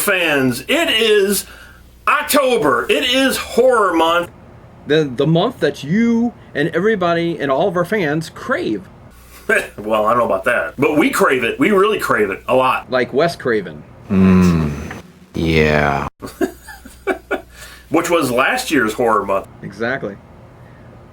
fans, it is October. It is horror month. The month that you and everybody and all of our fans crave. Well, I don't know about that. But we crave it. We really crave it a lot. Like Wes Craven. Yeah. Which was last year's horror month. Exactly.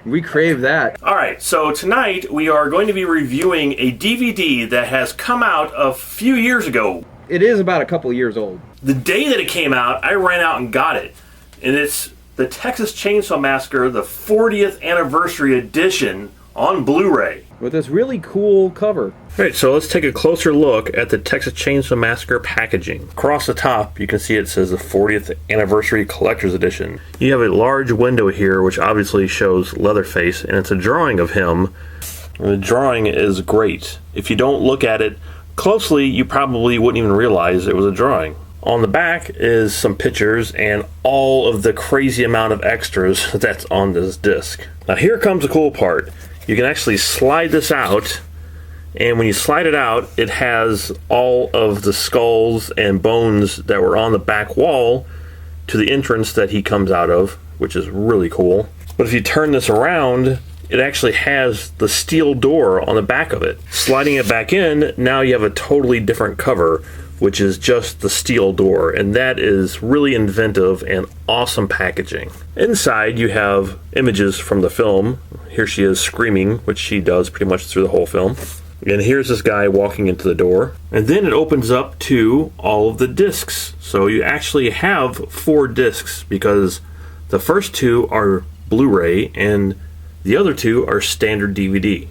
We crave that. Alright, so tonight we are going to be reviewing a DVD that has come out a few years ago. It is about a couple years old. The day that it came out, I ran out and got it. And it's the Texas Chainsaw Massacre, the 40th Anniversary Edition on Blu-ray. With this really cool cover. Alright, so let's take a closer look at the Texas Chainsaw Massacre packaging. Across the top, you can see it says the 40th Anniversary Collector's Edition. You have a large window here, which obviously shows Leatherface, and it's a drawing of him. And the drawing is great. If you don't look at it closely, you probably wouldn't even realize it was a drawing. On the back is some pictures and all of the crazy amount of extras that's on this disc. Now here comes the cool part. You can actually slide this out, and when you slide it out, it has all of the skulls and bones that were on the back wall to the entrance that he comes out of, which is really cool. But if you turn this around, it actually has the steel door on the back of it. Sliding it back in, now you have a totally different cover, which is just the steel door, and that is really inventive and awesome packaging. Inside you have images from the film. Here she is screaming, which she does pretty much through the whole film. And here's this guy walking into the door. And then it opens up to all of the discs. So you actually have 4 discs, because the first 2 are Blu-ray and the other 2 are standard DVD.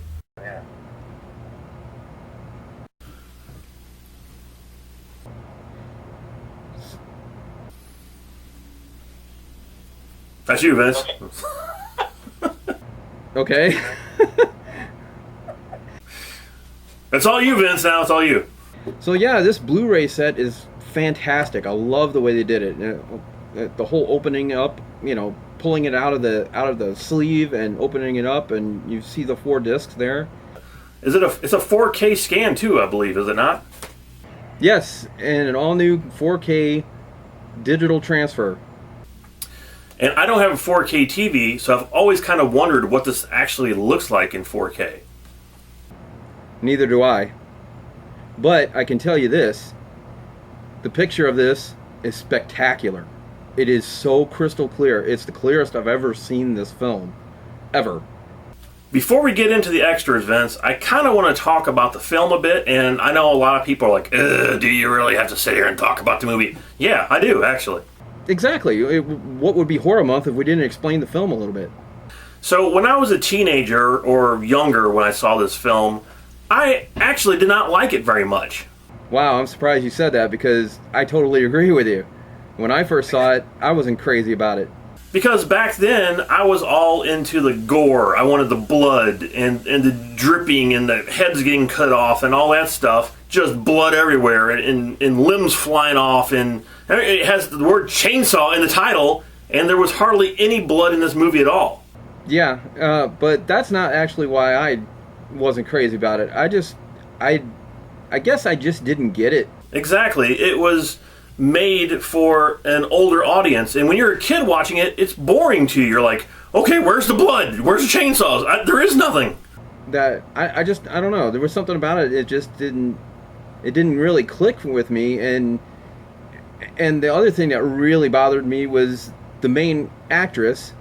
That's you, Vince. Okay. That's all you, Vince, now. It's all you. So yeah, this Blu-ray set is fantastic. I love the way they did it. The whole opening up, you know, pulling it out of the sleeve and opening it up, and you see the 4 discs there. It's a 4K scan too, I believe, is it not? Yes, and an all-new 4K digital transfer. And I don't have a 4K TV, so I've always kind of wondered what this actually looks like in 4K. Neither do I. But I can tell you this. The picture of this is spectacular. It is so crystal clear. It's the clearest I've ever seen this film. Ever. Before we get into the extras, Vince, I kind of want to talk about the film a bit, and I know a lot of people are like, do you really have to sit here and talk about the movie? Yeah, I do, actually. Exactly. What would be horror month if we didn't explain the film a little bit? So when I was a teenager or younger when I saw this film, I actually did not like it very much. Wow, I'm surprised you said that, because I totally agree with you. When I first saw it, I wasn't crazy about it. Because back then, I was all into the gore. I wanted the blood and the dripping and the heads getting cut off and all that stuff. Just blood everywhere and limbs flying off. And it has the word chainsaw in the title, and there was hardly any blood in this movie at all. Yeah, but that's not actually why I wasn't crazy about it. I guess I just didn't get it. Exactly. It was made for an older audience, and when you're a kid watching it, it's boring to you. You're like, okay, where's the blood? Where's the chainsaws? There is nothing. That I don't know. There was something about it. It just didn't really click with me. And the other thing that really bothered me was the main actress.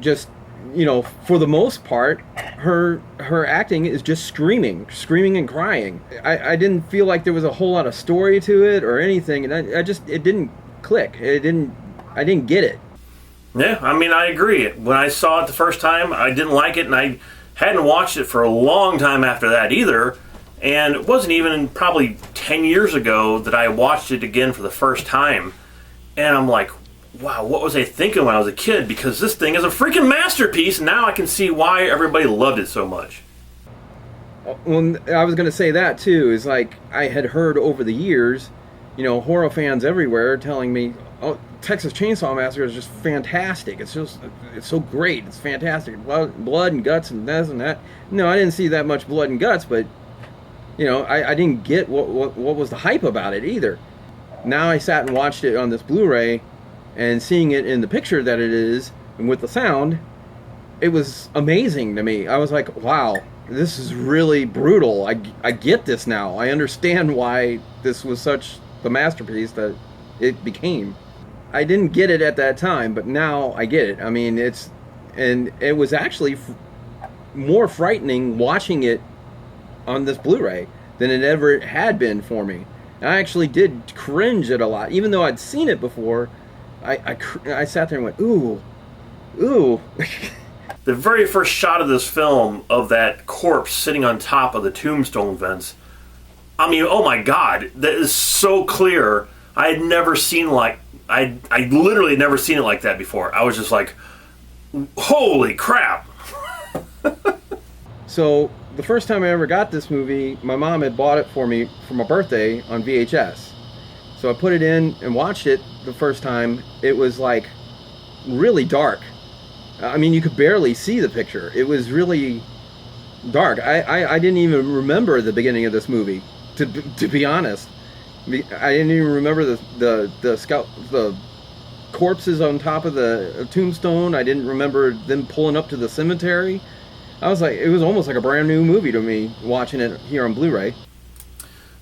Just, you know, for the most part, her acting is just screaming and crying. I didn't feel like there was a whole lot of story to it or anything, and it didn't click. I didn't get it. Yeah, I mean, I agree. When I saw it the first time, I didn't like it, and I hadn't watched it for a long time after that either. And it wasn't even probably 10 years ago that I watched it again for the first time. And I'm like, wow, what was I thinking when I was a kid? Because this thing is a freaking masterpiece, and now I can see why everybody loved it so much. Well, I was going to say that too. Is like, I had heard over the years, you know, horror fans everywhere telling me, oh, Texas Chainsaw Massacre is just fantastic. It's so great. It's fantastic. Blood and guts and this and that. No, I didn't see that much blood and guts, but, you know, I didn't get what was the hype about it either. now I sat and watched it on this Blu-ray, and seeing it in the picture that it is, and with the sound, it was amazing to me. I was like, wow, this is really brutal. I get this now. I understand why this was such the masterpiece that it became. I didn't get it at that time, but now I get it. I mean, it was actually more frightening watching it on this Blu-ray than it ever had been for me. And I actually did cringe at a lot, even though I'd seen it before. I sat there and went, ooh. The very first shot of this film of that corpse sitting on top of the tombstone vents, I mean, oh my God, that is so clear. I had never seen I literally had never seen it like that before. I was just like, holy crap. So the first time I ever got this movie, my mom had bought it for me for my birthday on VHS. So I put it in and watched it the first time. It was like really dark. I mean, you could barely see the picture. It was really dark. I didn't even remember the beginning of this movie, to be honest. I didn't even remember the corpses on top of the tombstone. I didn't remember them pulling up to the cemetery. I was like, it was almost like a brand new movie to me watching it here on Blu-ray.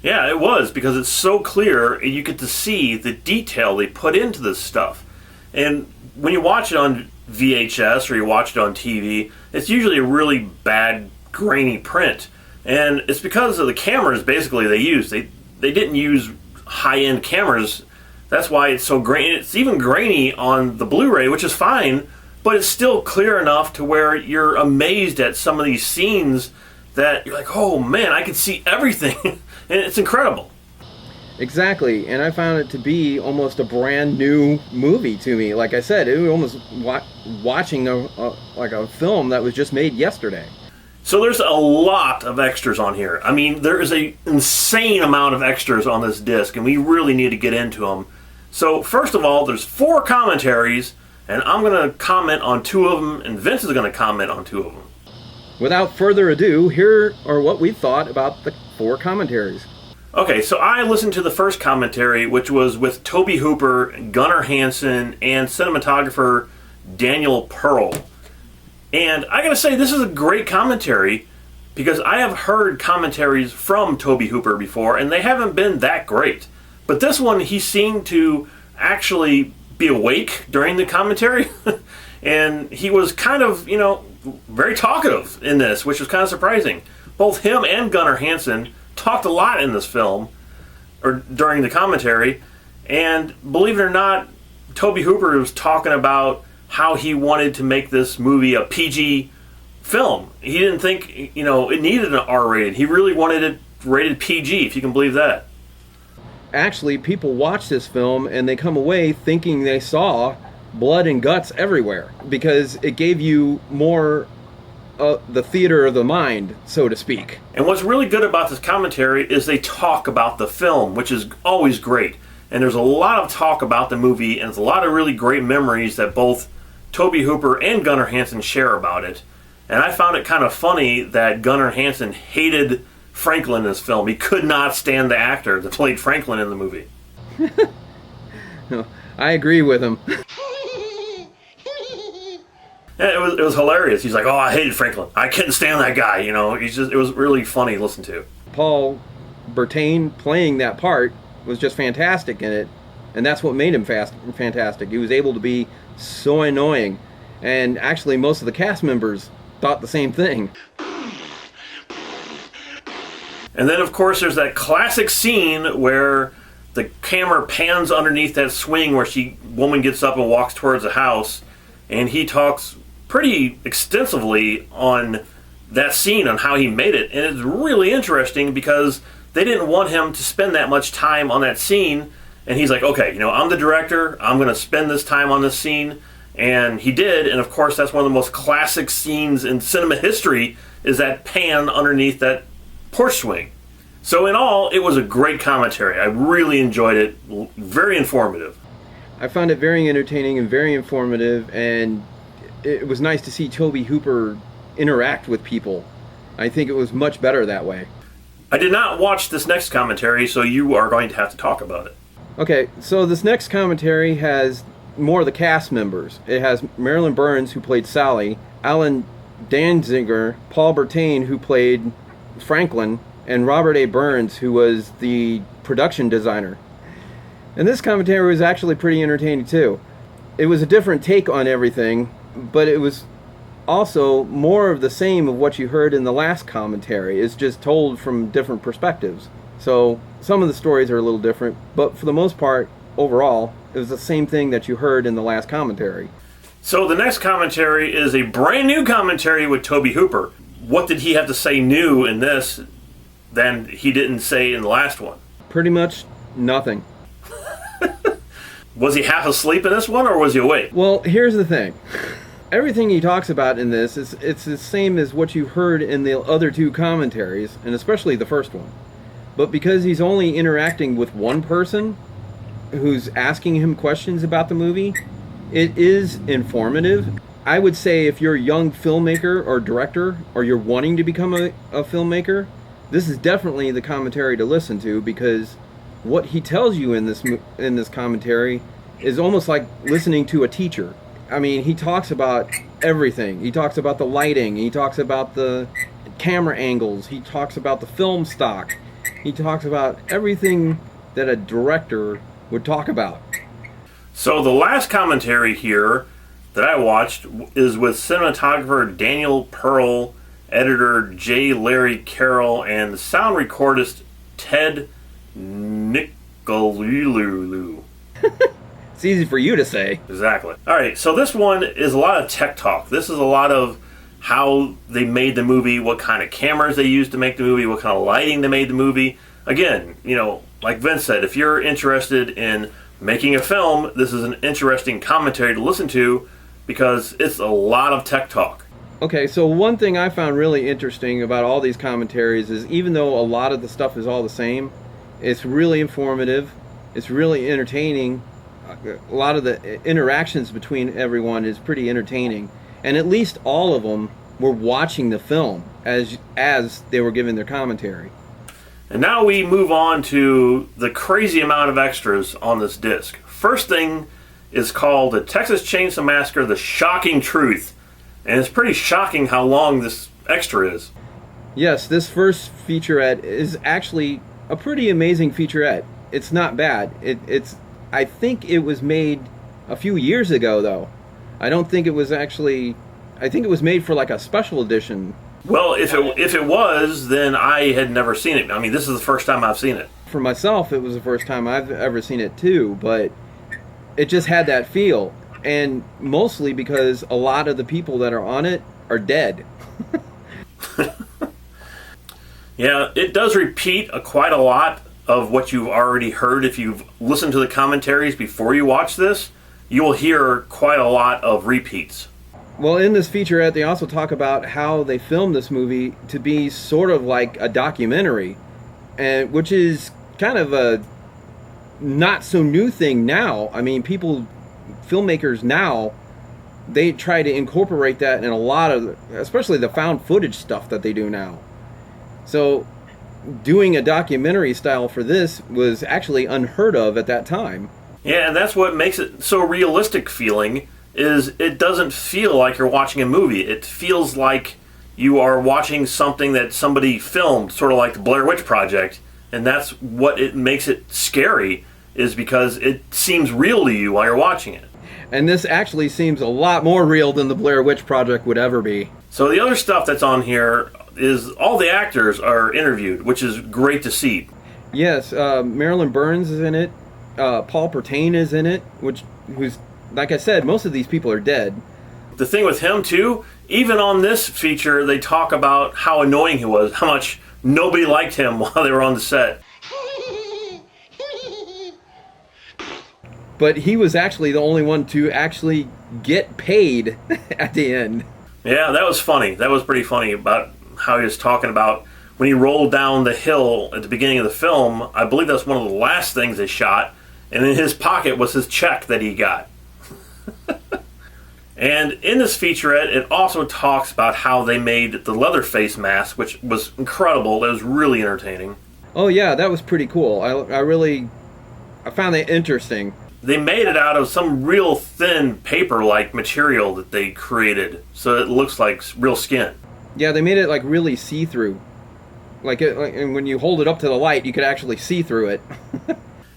Yeah, it was, because it's so clear and you get to see the detail they put into this stuff. And when you watch it on VHS or you watch it on TV, it's usually a really bad, grainy print. And it's because of the cameras, basically, they used. They didn't use high-end cameras. That's why it's so grainy. It's even grainy on the Blu-ray, which is fine, but it's still clear enough to where you're amazed at some of these scenes that you're like, oh man, I can see everything. And it's incredible. Exactly, and I found it to be almost a brand new movie to me. Like I said, it was almost watching a film that was just made yesterday. So there's a lot of extras on here. I mean, there is an insane amount of extras on this disc, and we really need to get into them. So first of all, there's 4 commentaries, and I'm going to comment on 2 of them, and Vince is going to comment on 2 of them. Without further ado, here are what we thought about the 4 commentaries. Okay, so I listened to the first commentary, which was with Tobe Hooper, Gunnar Hansen, and cinematographer Daniel Pearl. And I gotta say, this is a great commentary, because I have heard commentaries from Tobe Hooper before, and they haven't been that great. But this one, he seemed to actually be awake during the commentary, and he was kind of, very talkative in this, which was kind of surprising. Both him and Gunnar Hansen talked a lot in this film, or during the commentary, and believe it or not, Tobe Hooper was talking about how he wanted to make this movie a PG film. He didn't think, it needed an R rated. He really wanted it rated PG, if you can believe that. Actually, people watch this film and they come away thinking they saw blood and guts everywhere, because it gave you more the theater of the mind, so to speak. And what's really good about this commentary is they talk about the film, which is always great. And there's a lot of talk about the movie, and there's a lot of really great memories that both Tobe Hooper and Gunnar Hansen share about it. And I found it kind of funny that Gunnar Hansen hated Franklin in this film. He could not stand the actor that played Franklin in the movie. No, I agree with him. Yeah, it was hilarious. He's like, oh, I hated Franklin. I couldn't stand that guy. It was really funny to listen to. Paul Bertain playing that part was just fantastic in it, and that's what made him fantastic. He was able to be so annoying, and actually most of the cast members thought the same thing. And then, of course, there's that classic scene where the camera pans underneath that swing where woman gets up and walks towards the house, and he talks pretty extensively on that scene, on how he made it. And it's really interesting because they didn't want him to spend that much time on that scene. And he's like, okay, I'm the director. I'm going to spend this time on this scene. And he did. And of course, that's one of the most classic scenes in cinema history, is that pan underneath that porch swing. So in all, it was a great commentary. I really enjoyed it. Very informative. I found it very entertaining and very informative, and it was nice to see Tobe Hooper interact with people. I think it was much better that way. I did not watch this next commentary, so you are going to have to talk about it. Okay, so this next commentary has more of the cast members. It has Marilyn Burns, who played Sally, Alan Danziger, Paul Bertain, who played Franklin, and Robert A. Burns, who was the production designer. And this commentary was actually pretty entertaining too. It was a different take on everything, but it was also more of the same of what you heard in the last commentary. It's just told from different perspectives. So some of the stories are a little different, but for the most part, overall, it was the same thing that you heard in the last commentary. So the next commentary is a brand new commentary with Tobe Hooper. What did he have to say new in this than he didn't say in the last one? Pretty much nothing. Was he half asleep in this one, or was he awake? Well, here's the thing. Everything he talks about in this it's the same as what you heard in the other two commentaries, and especially the first one. But because he's only interacting with one person who's asking him questions about the movie, it is informative. I would say if you're a young filmmaker or director, or you're wanting to become a filmmaker, this is definitely the commentary to listen to, because what he tells you in this commentary is almost like listening to a teacher. I mean, he talks about everything. He talks about the lighting. He talks about the camera angles. He talks about the film stock. He talks about everything that a director would talk about. So the last commentary here that I watched is with cinematographer Daniel Pearl, editor J. Larry Carroll, and the sound recordist Ted Nicolulu. It's easy for you to say. Exactly. All right, so this one is a lot of tech talk. This is a lot of how they made the movie, what kind of cameras they used to make the movie, what kind of lighting they made the movie. Again, like Vince said, if you're interested in making a film, this is an interesting commentary to listen to because it's a lot of tech talk. Okay, so one thing I found really interesting about all these commentaries is even though a lot of the stuff is all the same, it's really informative, it's really entertaining. A lot of the interactions between everyone is pretty entertaining, and at least all of them were watching the film as they were giving their commentary. And now we move on to the crazy amount of extras on this disc. First thing is called the Texas Chainsaw Massacre: The Shocking Truth, and it's pretty shocking how long this extra is. Yes, this first featurette is actually a pretty amazing featurette. It's not bad. I think it was made a few years ago, though. I think it was made for like a special edition. Well, if it was, then I had never seen it. I mean, this is the first time I've seen it. For myself, it was the first time I've ever seen it too, but it just had that feel. And mostly because a lot of the people that are on it are dead. Yeah, it does repeat quite a lot of what you've already heard. If you've listened to the commentaries before you watch this, you will hear quite a lot of repeats. Well, in this featurette, they also talk about how they filmed this movie to be sort of like a documentary, and which is kind of a not so new thing now. I mean, filmmakers now, they try to incorporate that in a lot of, especially the found footage stuff that they do now. So doing a documentary style for this was actually unheard of at that time. Yeah, and that's what makes it so realistic feeling, is it doesn't feel like you're watching a movie. It feels like you are watching something that somebody filmed, sort of like the Blair Witch Project, and that's what it makes it scary, is because it seems real to you while you're watching it. And this actually seems a lot more real than the Blair Witch Project would ever be. So the other stuff that's on here is all the actors are interviewed, which is great to see. Yes, Marilyn Burns is in it. Paul Bertain is in it, who's, like I said, most of these people are dead. The thing with him, too, even on this feature, they talk about how annoying he was, how much nobody liked him while they were on the set. But he was actually the only one to actually get paid at the end. Yeah, that was funny. That was pretty funny about how he was talking about when he rolled down the hill at the beginning of the film. I believe that's one of the last things they shot, and in his pocket was his check that he got. And in this featurette, it also talks about how they made the Leatherface mask, which was incredible. It was really entertaining. Oh yeah, that was pretty cool. I found that interesting. They made it out of some real thin paper-like material that they created, so it looks like real skin. Yeah, they made it like really see-through. And when you hold it up to the light, you could actually see through it.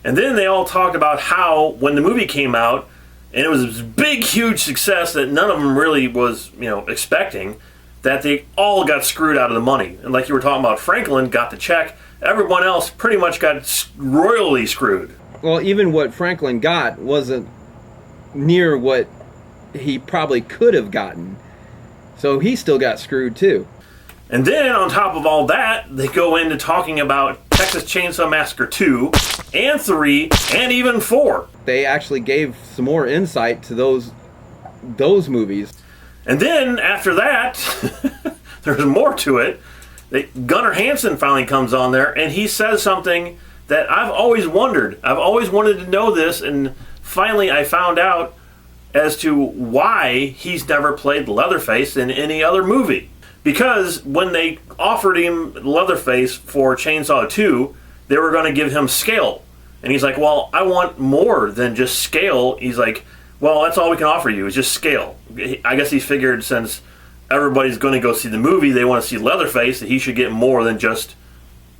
And then they all talked about how when the movie came out, and it was this big, huge success that none of them really was, expecting, that they all got screwed out of the money. And like you were talking about, Franklin got the check. Everyone else pretty much got royally screwed. Well, even what Franklin got wasn't near what he probably could have gotten. So he still got screwed too. And then, on top of all that, they go into talking about Texas Chainsaw Massacre 2, and 3, and even 4. They actually gave some more insight to those movies. And then, after that, there's more to it. Gunnar Hansen finally comes on there, and he says something that I've always wondered. I've always wanted to know this, and finally I found out as to why he's never played Leatherface in any other movie. Because when they offered him Leatherface for Chainsaw 2, they were going to give him scale. And he's like, well, I want more than just scale. He's like, well, that's all we can offer you is just scale. I guess he figured since everybody's going to go see the movie, they want to see Leatherface, that he should get more than just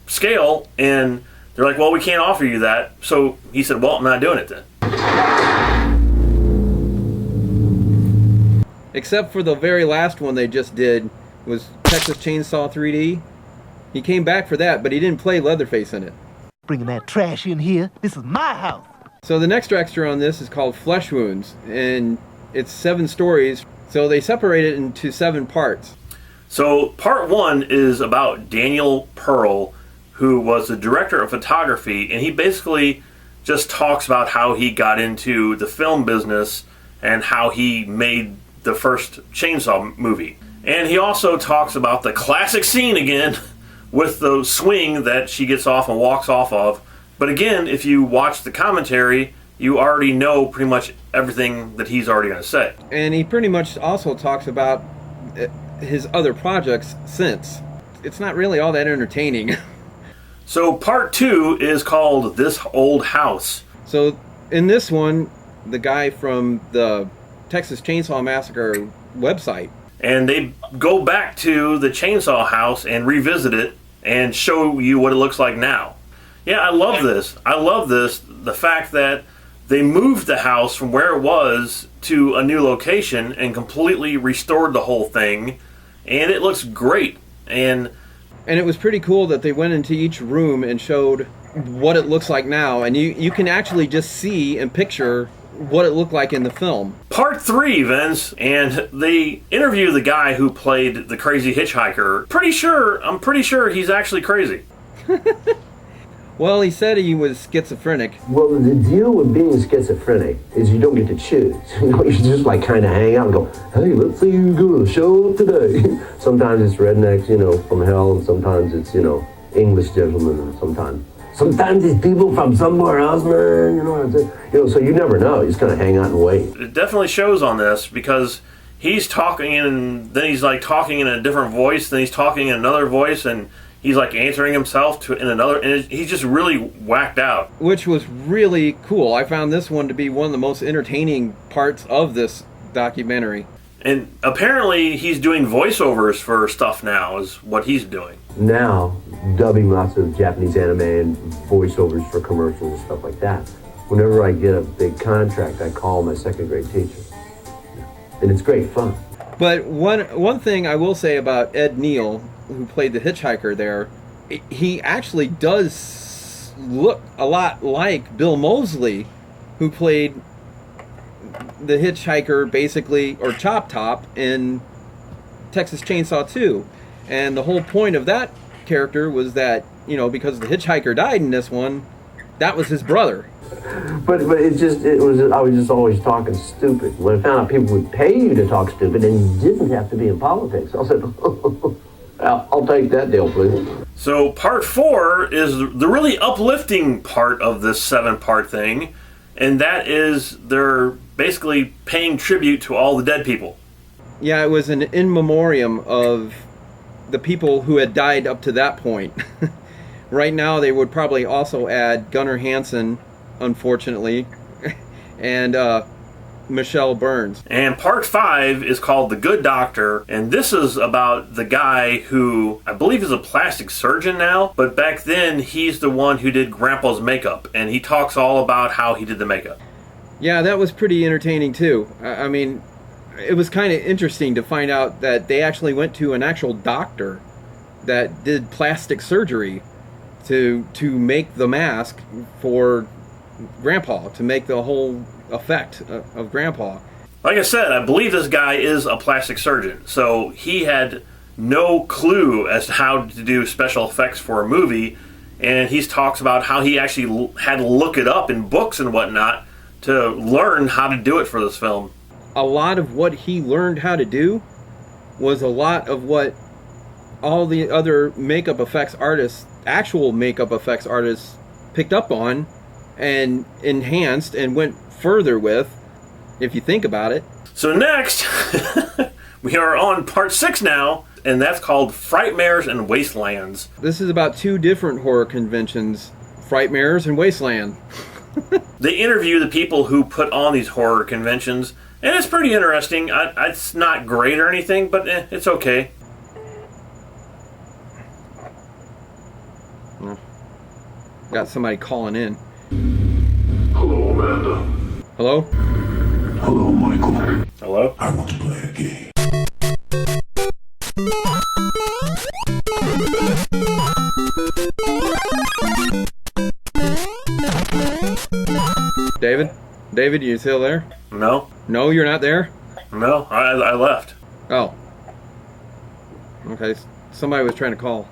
scale. And they're like, well, we can't offer you that. So he said, well, I'm not doing it then. Except for the very last one they just did, was Texas Chainsaw 3D. He came back for that, but he didn't play Leatherface in it. Bringing that trash in here. This is my house. So the next extra on this is called Flesh Wounds, and it's 7 stories. So they separate it into 7 parts. So part 1 is about Daniel Pearl, who was the director of photography, and he basically just talks about how he got into the film business and how he made the first Chainsaw movie. And he also talks about the classic scene again with the swing that she gets off and walks off of. But again, if you watch the commentary, you already know pretty much everything that he's already going to say. And he pretty much also talks about his other projects since. It's not really all that entertaining. So part 2 is called This Old House. So in this one, the guy from the Texas Chainsaw Massacre website, and they go back to the chainsaw house and revisit it and show you what it looks like now. Yeah, I love this. I love this. The fact that they moved the house from where it was to a new location and completely restored the whole thing. And it looks great. And it was pretty cool that they went into each room and showed what it looks like now. And you can actually just see and picture what it looked like in the film. Part 3, Vince, and they interview the guy who played the crazy hitchhiker. I'm pretty sure he's actually crazy. Well, he said he was schizophrenic. Well, the deal with being schizophrenic is you don't get to choose. You just like kind of hang out and go, hey, let's see who's going to show up today. Sometimes it's rednecks, from hell, and sometimes it's, English gentlemen, and sometimes it's people from somewhere else, man, so you never know. You just kind of hang out and wait. It definitely shows on this because he's talking and then he's like talking in a different voice, then he's talking in another voice, and he's like answering himself in another, and he's just really whacked out. Which was really cool. I found this one to be one of the most entertaining parts of this documentary. And apparently he's doing voiceovers for stuff now, is what he's doing. Now, dubbing lots of Japanese anime and voiceovers for commercials and stuff like that. Whenever I get a big contract, I call my second grade teacher. And it's great fun. But one thing I will say about Ed Neal, who played the hitchhiker there, he actually does look a lot like Bill Moseley, who played the hitchhiker basically, or Chop Top, in Texas Chainsaw 2. And the whole point of that character was that, because the hitchhiker died in this one, that was his brother. But I was just always talking stupid. When I found out people would pay you to talk stupid and you didn't have to be in politics, I said, I'll take that deal, please. So part 4 is the really uplifting part of this 7-part thing, and that is they're basically paying tribute to all the dead people. Yeah, it was an in memoriam of the people who had died up to that point. Right now they would probably also add Gunnar Hansen unfortunately, and Michelle Burns. And part 5 is called The Good Doctor, and this is about the guy who I believe is a plastic surgeon now, but back then he's the one who did Grandpa's makeup, and he talks all about how he did the makeup. Yeah, that was pretty entertaining too. I mean, it was kind of interesting to find out that they actually went to an actual doctor that did plastic surgery to make the mask for Grandpa, to make the whole effect of Grandpa. Like I said, I believe this guy is a plastic surgeon, so he had no clue as to how to do special effects for a movie, and he talks about how he actually had to look it up in books and whatnot to learn how to do it for this film. A lot of what he learned how to do was a lot of what all the other makeup effects artists, actual makeup effects artists, picked up on and enhanced and went further with, if you think about it. So next, we are on part 6 now, and that's called Frightmares and Wastelands. This is about 2 different horror conventions, Frightmares and Wasteland. They interview the people who put on these horror conventions, and it's pretty interesting. It's not great or anything, but it's okay. Got somebody calling in. Hello, Amanda. Hello? Hello, Michael. Hello? I want to play a game. David? David, you still there? No? No, you're not there? No, I left. Oh. Okay, somebody was trying to call.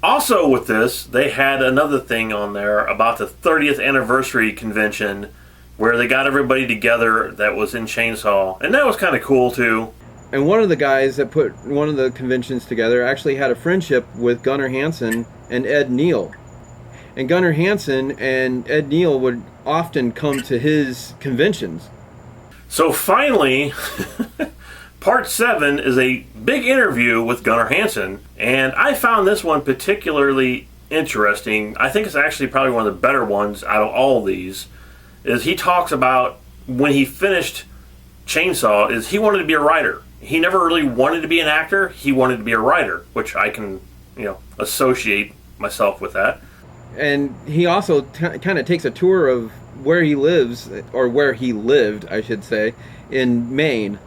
Also with this, they had another thing on there about the 30th anniversary convention where they got everybody together that was in Chainsaw, and that was kind of cool too. And one of the guys that put one of the conventions together actually had a friendship with Gunnar Hansen and Ed Neal. And Gunnar Hansen and Ed Neal would often come to his conventions. So finally, part 7 is a big interview with Gunnar Hansen, and I found this one particularly interesting. I think it's actually probably one of the better ones out of all of these. Is he talks about when he finished Chainsaw, is he wanted to be a writer. He never really wanted to be an actor. He wanted to be a writer, which I can, associate myself with that. And he also kind of takes a tour of where he lives, or where he lived, I should say, in Maine.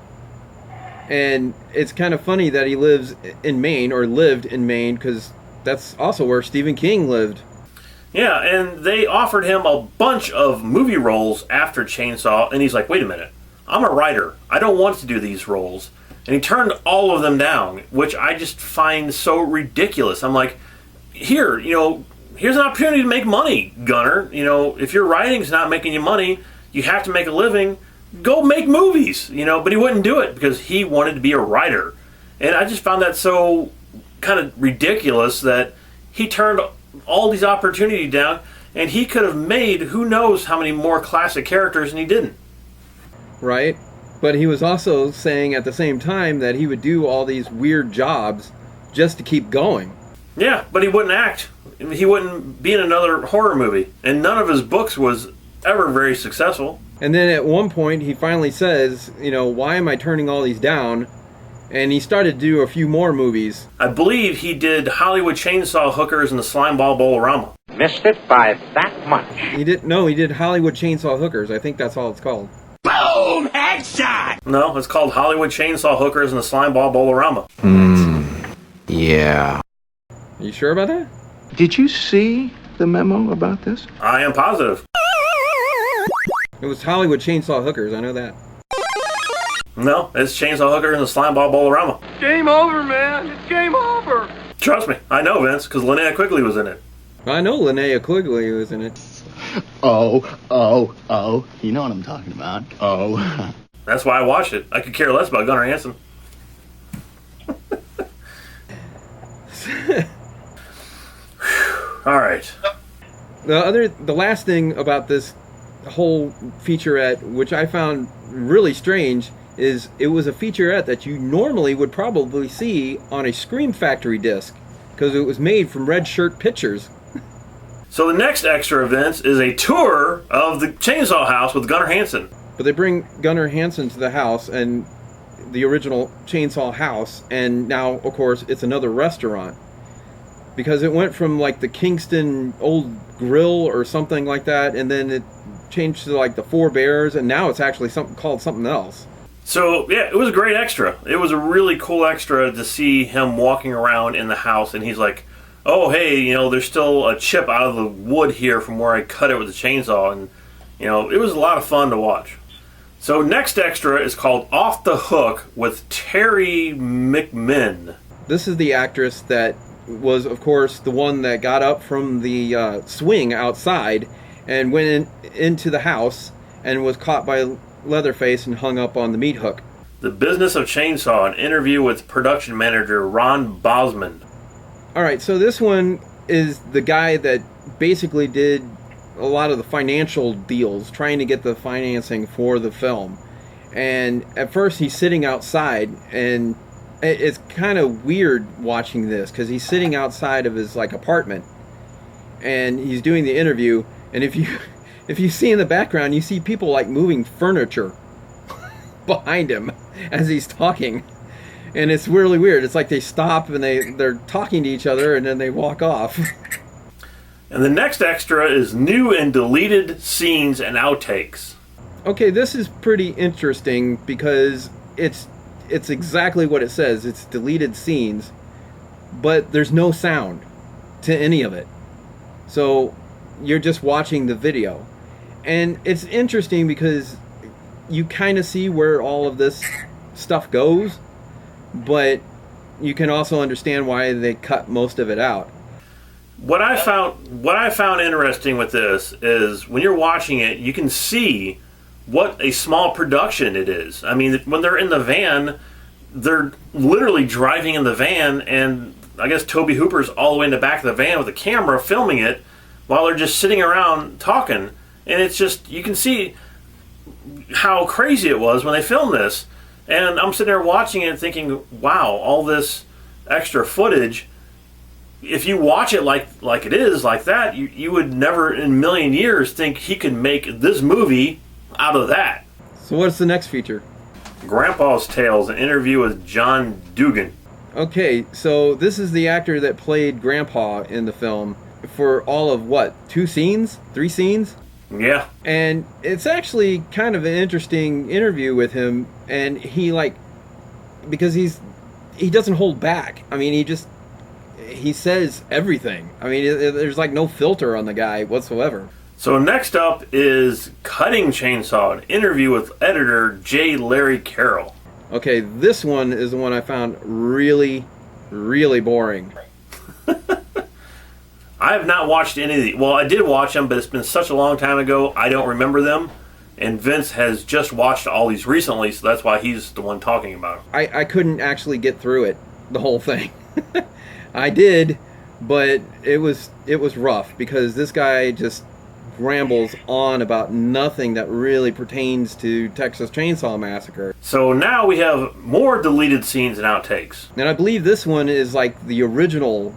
And it's kind of funny that he lives in Maine, or lived in Maine, because that's also where Stephen King lived. Yeah, and they offered him a bunch of movie roles after Chainsaw, and he's like, wait a minute, I'm a writer. I don't want to do these roles. And he turned all of them down, which I just find so ridiculous. I'm like, here's an opportunity to make money, Gunnar. If your writing's not making you money, you have to make a living, go make movies, but he wouldn't do it because he wanted to be a writer. And I just found that so kind of ridiculous that he turned all these opportunities down, and he could have made who knows how many more classic characters, and he didn't. Right? But he was also saying at the same time that he would do all these weird jobs just to keep going. Yeah, but he wouldn't act. He wouldn't be in another horror movie. And none of his books was ever very successful. And then at one point he finally says, why am I turning all these down? And he started to do a few more movies. I believe he did Hollywood Chainsaw Hookers and the Slimeball Bowl-O-Rama. Missed it by that much. He did Hollywood Chainsaw Hookers. I think that's all it's called. Boom! Headshot! No, it's called Hollywood Chainsaw Hookers and the Slimeball Bowl-O-Rama. Yeah. Are you sure about that? Did you see the memo about this? I am positive. It was Hollywood Chainsaw Hookers, I know that. No, it's Chainsaw Hookers and the Slimeball Bowl-O-Rama. Game over, man. It's game over. Trust me, I know, Vince, because Linnea Quigley was in it. I know Linnea Quigley was in it. Oh. You know what I'm talking about. Oh. That's why I watched it. I could care less about Gunnar Hansen. All right. The last thing about this whole featurette, which I found really strange, is it was a featurette that you normally would probably see on a Scream Factory disc, because it was made from Red Shirt Pictures. So the next extra events is a tour of the chainsaw house with Gunnar Hansen. But they bring Gunnar Hansen to the house, and the original chainsaw house, and now, of course, it's another restaurant. Because it went from like the Kingston old grill or something like that, and then it changed to like the Four Bears, and now it's actually something else. So, yeah, it was a great extra. It was a really cool extra to see him walking around in the house, and he's like, oh, hey, you know, there's still a chip out of the wood here from where I cut it with the chainsaw, and, you know, it was a lot of fun to watch. So, next extra is called Off the Hook with Terry McMinn. This is the actress that was, of course, the one that got up from the swing outside and went into the house and was caught by Leatherface and hung up on the meat hook. The Business of Chainsaw, an interview with production manager Ron Bosman. Alright, so this one is the guy that basically did a lot of the financial deals, trying to get the financing for the film. And at first he's sitting outside, and it's kind of weird watching this, because he's sitting outside of his like apartment, and he's doing the interview, and if you see in the background, you see people like moving furniture behind him as he's talking. And it's really weird. It's like they stop and they're talking to each other and then they walk off. And the next extra is new and deleted scenes and outtakes. Okay, this is pretty interesting because it's exactly what it says. It's deleted scenes, but there's no sound to any of it. So you're just watching the video. And it's interesting because you kind of see where all of this stuff goes, but you can also understand why they cut most of it out. What I found interesting with this is when you're watching it, you can see what a small production it is. I mean, when they're in the van, they're literally driving in the van, and I guess Tobe Hooper's all the way in the back of the van with a camera filming it while they're just sitting around talking. And it's just, you can see how crazy it was when they filmed this. And I'm sitting there watching it thinking, wow, all this extra footage, if you watch it like it is, like that, you would never in a million years think he could make this movie out of that. So what's the next feature? Grandpa's Tales, an interview with John Dugan. Okay, so this is the actor that played Grandpa in the film for all of what, 2 scenes? 3 scenes? Yeah. And it's actually kind of an interesting interview with him, and he because he doesn't hold back. I mean, he says everything. I mean, there's like no filter on the guy whatsoever. So next up is Cutting Chainsaw, an interview with editor J. Larry Carroll. Okay, this one is the one I found really, really boring. I have not watched any of these. Well, I did watch them, but it's been such a long time ago, I don't remember them. And Vince has just watched all these recently, so that's why he's the one talking about them. I couldn't actually get through it, the whole thing. I did, but it was rough, because this guy just rambles on about nothing that really pertains to Texas Chainsaw Massacre. So now we have more deleted scenes and outtakes. And I believe this one is like the original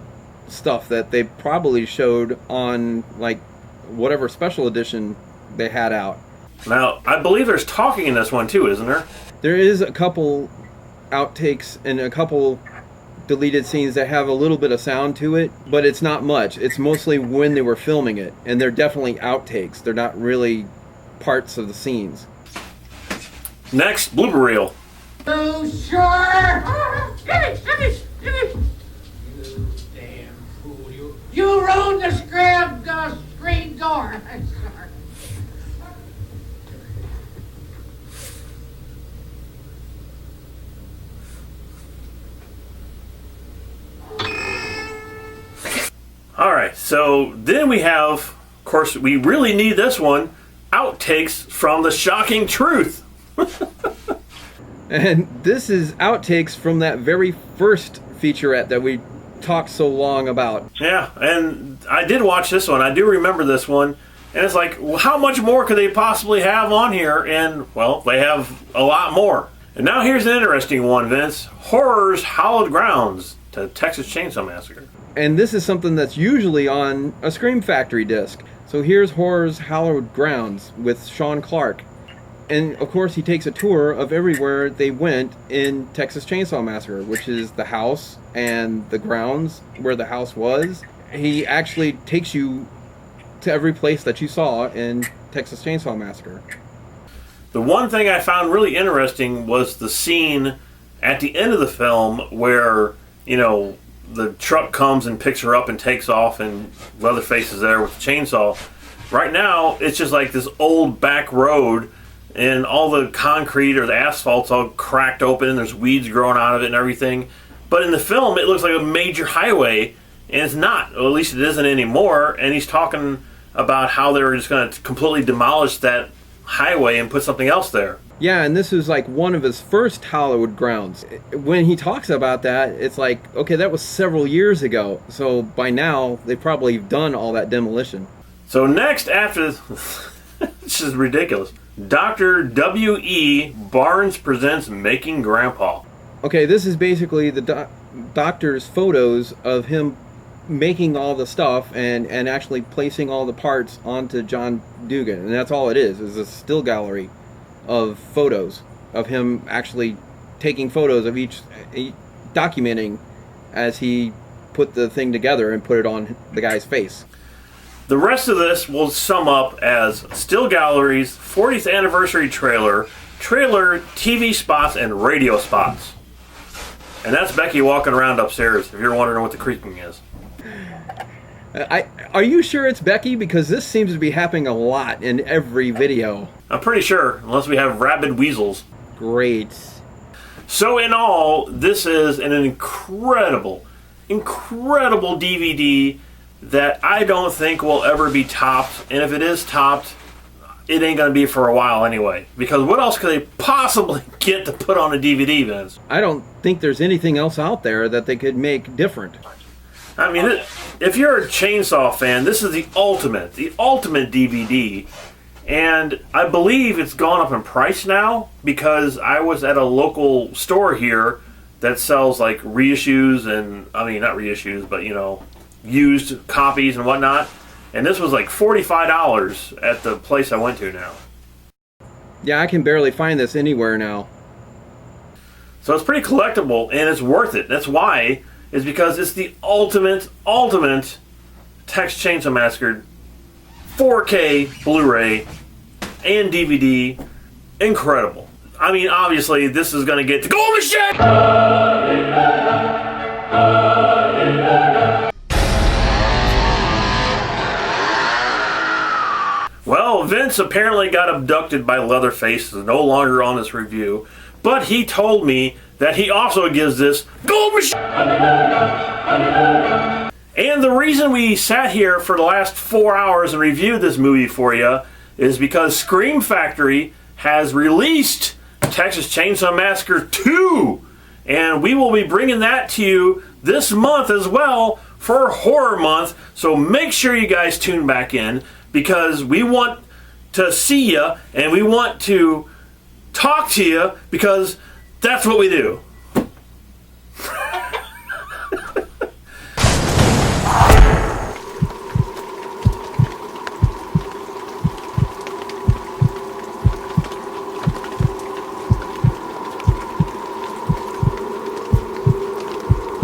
stuff that they probably showed on like whatever special edition they had out. Now, I believe there's talking in this one too, isn't there? There is a couple outtakes and a couple deleted scenes that have a little bit of sound to it, but it's not much. It's mostly when they were filming it, and they're definitely outtakes. They're not really parts of the scenes. Next, blooper reel. You sure? Give me. You damn fool. You ruined the screen door. I'm sorry. Alright, so then we have, of course, we really need this one, outtakes from The Shocking Truth. And this is outtakes from that very first featurette that we talked so long about. Yeah, and I did watch this one. I do remember this one. And it's like, well, how much more could they possibly have on here? And, well, they have a lot more. And now here's an interesting one, Vince. Horror's Hallowed Grounds to Texas Chainsaw Massacre. And this is something that's usually on a Scream Factory disc. So here's Horror's Hallowed Grounds with Sean Clark. And of course he takes a tour of everywhere they went in Texas Chainsaw Massacre, which is the house and the grounds where the house was. He actually takes you to every place that you saw in Texas Chainsaw Massacre. The one thing I found really interesting was the scene at the end of the film where, you know, the truck comes and picks her up and takes off, and Leatherface is there with the chainsaw. Right now, it's just like this old back road, and all the concrete or the asphalt's all cracked open, and there's weeds growing out of it and everything. But in the film, it looks like a major highway, and it's not. Well, at least it isn't anymore. And he's talking about how they were just going to completely demolish that highway and put something else there. Yeah, and this was like one of his first hallowed grounds. When he talks about that, it's like, okay, that was several years ago. So by now, they've probably done all that demolition. So next after, this is ridiculous. Dr. W.E. Barnes presents Making Grandpa. Okay, this is basically the doctor's photos of him making all the stuff and actually placing all the parts onto John Dugan. And that's all it is a still gallery of photos of him actually taking photos of each documenting as he put the thing together and put it on the guy's face. The rest of this will sum up as still galleries, 40th anniversary trailer, TV spots, and radio spots. And that's Becky walking around upstairs, if you're wondering what the creaking is. Are you sure it's Becky? Because this seems to be happening a lot in every video. I'm pretty sure, unless we have rabid weasels. Great. So in all, this is an incredible DVD that I don't think will ever be topped. And if it is topped, it ain't going to be for a while anyway. Because what else could they possibly get to put on a DVD, Vince? I don't think there's anything else out there that they could make different. I mean, if you're a Chainsaw fan, this is the ultimate DVD. And I believe it's gone up in price now because I was at a local store here that sells like reissues and, I mean, not reissues, but, you know, used copies and whatnot. And this was like $45 at the place I went to now. Yeah, I can barely find this anywhere now. So it's pretty collectible and it's worth it. That's why, is because it's the ultimate Texas Chainsaw Massacre 4K Blu-ray and DVD. Incredible. I mean, obviously, this is going to get the gold machine! Well, Vince apparently got abducted by Leatherface, is no longer on this review, but he told me that he also gives this gold machine! And the reason we sat here for the last 4 hours and reviewed this movie for you is because Scream Factory has released Texas Chainsaw Massacre 2. And we will be bringing that to you this month as well for Horror Month. So make sure you guys tune back in because we want to see you and we want to talk to you because that's what we do.